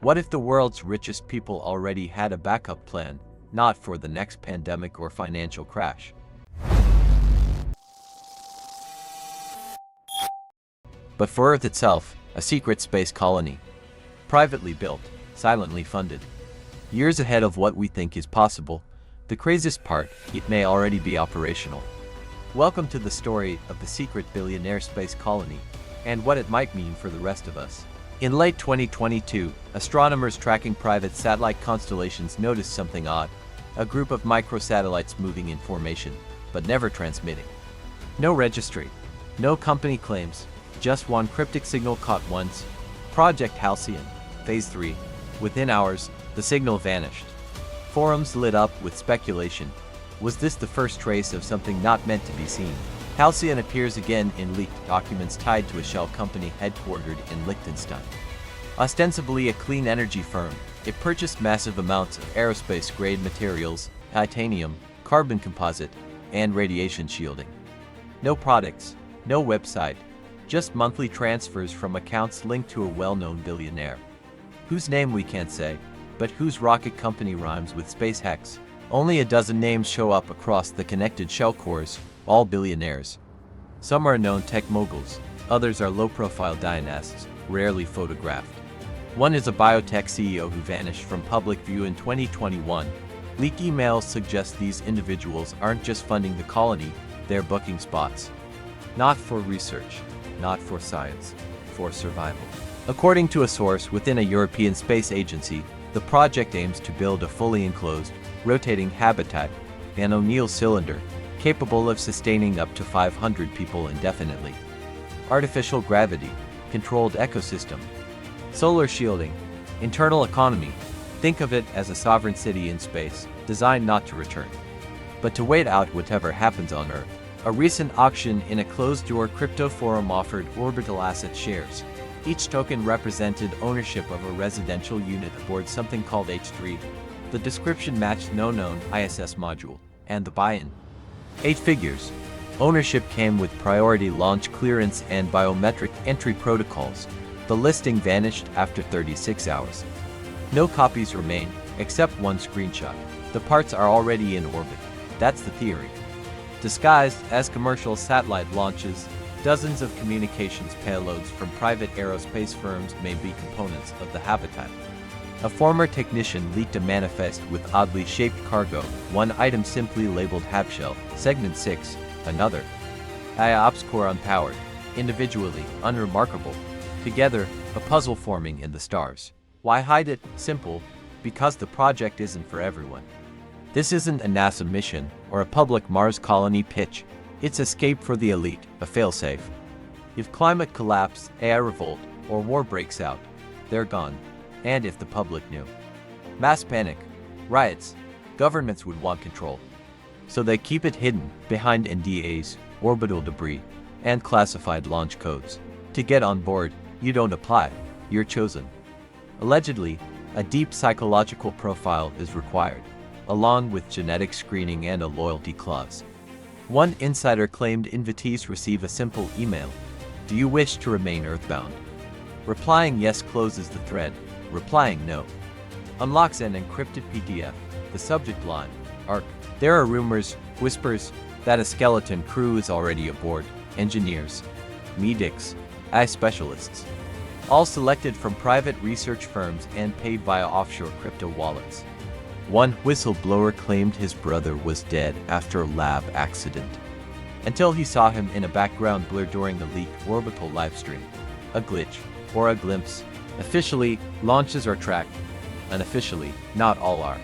What if the world's richest people already had a backup plan, not for the next pandemic or financial crash? But for Earth itself, a secret space colony. Privately built, silently funded. Years ahead of what we think is possible. The craziest part, it may already be operational. Welcome to the story of the secret billionaire space colony, and what it might mean for the rest of us. In late 2022, astronomers tracking private satellite constellations noticed something odd. A group of microsatellites moving in formation, but never transmitting. No registry, no company claims, just one cryptic signal caught once. Project Halcyon, Phase 3. Within hours, the signal vanished. Forums lit up with speculation. Was this the first trace of something not meant to be seen? Halcyon appears again in leaked documents tied to a shell company headquartered in Liechtenstein. Ostensibly a clean energy firm, it purchased massive amounts of aerospace-grade materials, titanium, carbon composite, and radiation shielding. No products, no website, just monthly transfers from accounts linked to a well-known billionaire, whose name we can't say, but whose rocket company rhymes with space hex. Only a dozen names show up across the connected shell cores, all billionaires. Some are known tech moguls, others are low-profile dynasts, rarely photographed. One is a biotech CEO who vanished from public view in 2021. Leaked emails suggest these individuals aren't just funding the colony, they're booking spots. Not for research, not for science, for survival. According to a source within a European space agency, the project aims to build a fully enclosed, rotating habitat, an O'Neill cylinder, capable of sustaining up to 500 people indefinitely. Artificial gravity, controlled ecosystem, solar shielding, internal economy. Think of it as a sovereign city in space, designed not to return, but to wait out whatever happens on Earth. A recent auction in a closed-door crypto forum offered orbital asset shares. Each token represented ownership of a residential unit aboard something called H3. The description matched no known ISS module, and the buy-in. 8 figures. Ownership came with priority launch clearance and biometric entry protocols. The listing vanished after 36 hours. No copies remain, except one screenshot. The parts are already in orbit. That's the theory. Disguised as commercial satellite launches, dozens of communications payloads from private aerospace firms may be components of the habitat. A former technician leaked a manifest with oddly shaped cargo, one item simply labeled half-shell, segment 6, another. IOPS core unpowered, individually unremarkable, together a puzzle forming in the stars. Why hide it? Simple, because the project isn't for everyone. This isn't a NASA mission or a public Mars colony pitch. It's escape for the elite, a failsafe. If climate collapse, AI revolt, or war breaks out, they're gone. And if the public knew. Mass panic, riots, governments would want control. So they keep it hidden behind NDAs, orbital debris, and classified launch codes. To get on board, you don't apply, you're chosen. Allegedly, a deep psychological profile is required, along with genetic screening and a loyalty clause. One insider claimed invitees receive a simple email. Do you wish to remain earthbound? Replying yes closes the thread. Replying no unlocks an encrypted PDF. The subject line, ARC. There are rumors, whispers, that a skeleton crew is already aboard. Engineers, medics, AI specialists. All selected from private research firms and paid via offshore crypto wallets. One whistleblower claimed his brother was dead after a lab accident, until he saw him in a background blur during the leaked orbital livestream. A glitch, or a glimpse. Officially, launches are tracked. Unofficially, not all are.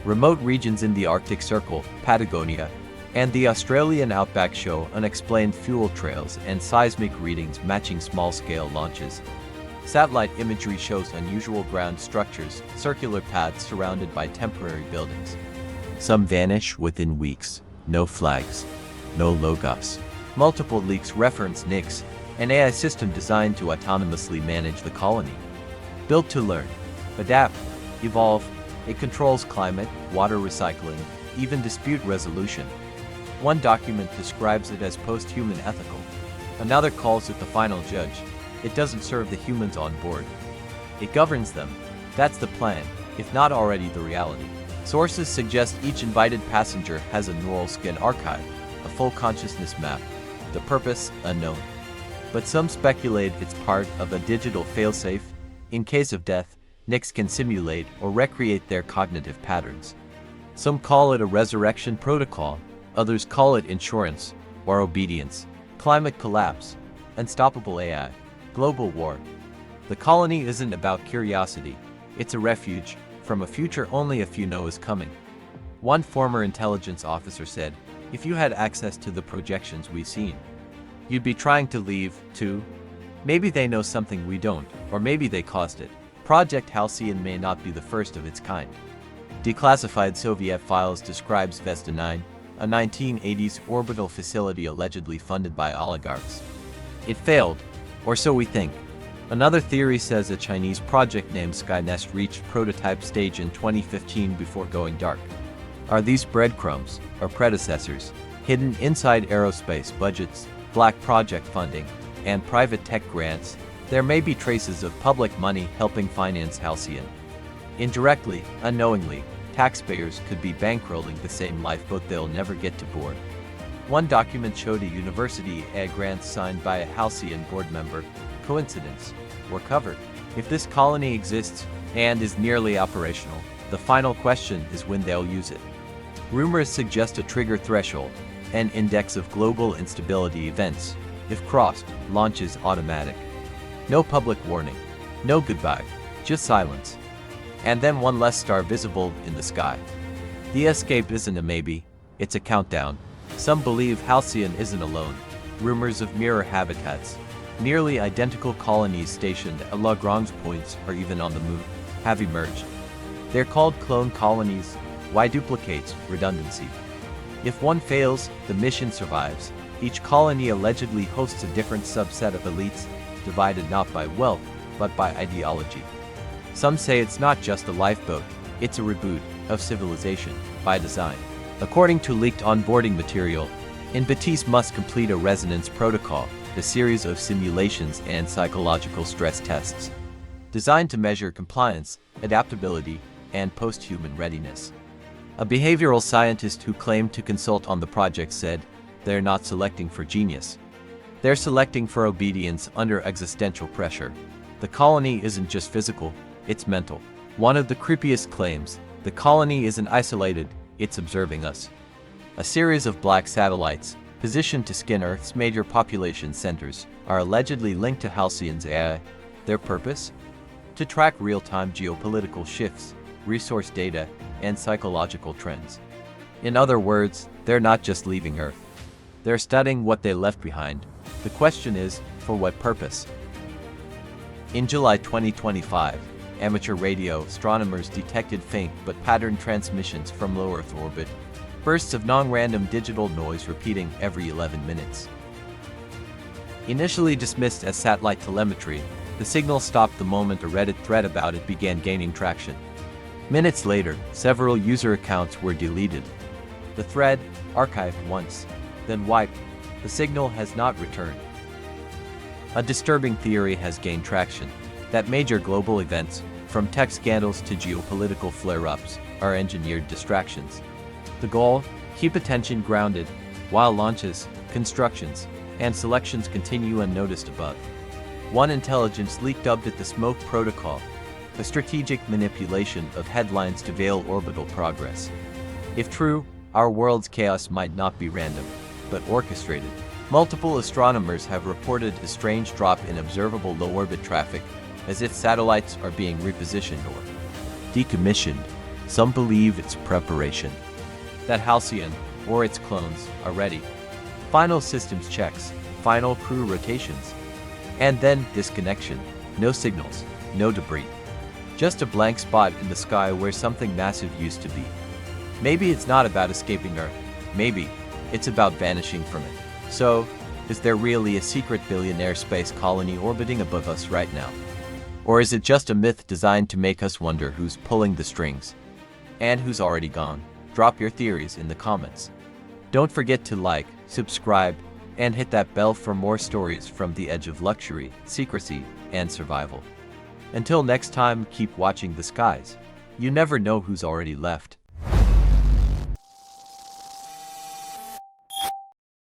Remote regions in the Arctic Circle, Patagonia, and the Australian outback show unexplained fuel trails and seismic readings matching small-scale launches. Satellite imagery shows unusual ground structures, circular paths surrounded by temporary buildings. Some vanish within weeks. No flags. No logos. Multiple leaks reference NICS, an AI system designed to autonomously manage the colony. Built to learn, adapt, evolve, it controls climate, water recycling, even dispute resolution. One document describes it as post-human ethical. Another calls it the final judge. It doesn't serve the humans on board. It governs them, That's the plan, if not already the reality. Sources suggest each invited passenger has a neural skin archive, a full consciousness map. The purpose, unknown. But some speculate it's part of a digital failsafe. In case of death, NICs can simulate or recreate their cognitive patterns. Some call it a resurrection protocol, others call it insurance or obedience, climate collapse, unstoppable AI, global war. The colony isn't about curiosity, it's a refuge from a future only a few know is coming. One former intelligence officer said, "If you had access to the projections we've seen, you'd be trying to leave, too. Maybe they know something we don't, or maybe they caused it." Project Halcyon may not be the first of its kind. Declassified Soviet files describes Vesta 9, a 1980s orbital facility allegedly funded by oligarchs. It failed, or so we think. Another theory says a Chinese project named Skynest reached prototype stage in 2015 before going dark. Are these breadcrumbs, or predecessors, hidden inside aerospace budgets, black project funding, and private tech grants? There may be traces of public money helping finance Halcyon. Indirectly, unknowingly, taxpayers could be bankrolling the same lifeboat they'll never get to board. One document showed a university grant signed by a Halcyon board member. Coincidence? Or cover? If this colony exists and is nearly operational, the final question is when they'll use it. Rumors suggest a trigger threshold, an index of global instability events. If crossed, launch is automatic. No public warning, no goodbye, just silence. And then one less star visible in the sky. The escape isn't a maybe, it's a countdown. Some believe Halcyon isn't alone. Rumors of mirror habitats, nearly identical colonies stationed at Lagrange points or even on the moon, have emerged. They're called clone colonies. Why duplicates? Redundancy. If one fails, the mission survives. Each colony allegedly hosts a different subset of elites, divided not by wealth, but by ideology. Some say it's not just a lifeboat, it's a reboot of civilization, by design. According to leaked onboarding material, Baptiste must complete a resonance protocol, a series of simulations and psychological stress tests, designed to measure compliance, adaptability, and post-human readiness. A behavioral scientist who claimed to consult on the project said, "They're not selecting for genius. They're selecting for obedience under existential pressure." The colony isn't just physical, it's mental. One of the creepiest claims, the colony isn't isolated, it's observing us. A series of black satellites, positioned to scan Earth's major population centers, are allegedly linked to Halcyon's AI. Their purpose? To track real-time geopolitical shifts, resource data, and psychological trends. In other words, they're not just leaving Earth. They're studying what they left behind. The question is, for what purpose? In July 2025, amateur radio astronomers detected faint but patterned transmissions from low Earth orbit, bursts of non-random digital noise repeating every 11 minutes. Initially dismissed as satellite telemetry, the signal stopped the moment a Reddit thread about it began gaining traction. Minutes later, several user accounts were deleted. The thread, archived once, then wiped. The signal has not returned. A disturbing theory has gained traction, that major global events, from tech scandals to geopolitical flare-ups, are engineered distractions. The goal? Keep attention grounded, while launches, constructions, and selections continue unnoticed above. One intelligence leak dubbed it the smoke protocol, a strategic manipulation of headlines to veil orbital progress. If true, our world's chaos might not be random, but orchestrated. Multiple astronomers have reported a strange drop in observable low-orbit traffic, as if satellites are being repositioned or decommissioned. Some believe it's preparation. That Halcyon, or its clones, are ready. Final systems checks, final crew rotations, and then disconnection. No signals, no debris. Just a blank spot in the sky where something massive used to be. Maybe it's not about escaping Earth. Maybe it's about vanishing from it. So, is there really a secret billionaire space colony orbiting above us right now? Or is it just a myth designed to make us wonder who's pulling the strings? And who's already gone? Drop your theories in the comments. Don't forget to like, subscribe, and hit that bell for more stories from the edge of luxury, secrecy, and survival. Until next time, keep watching the skies. You never know who's already left.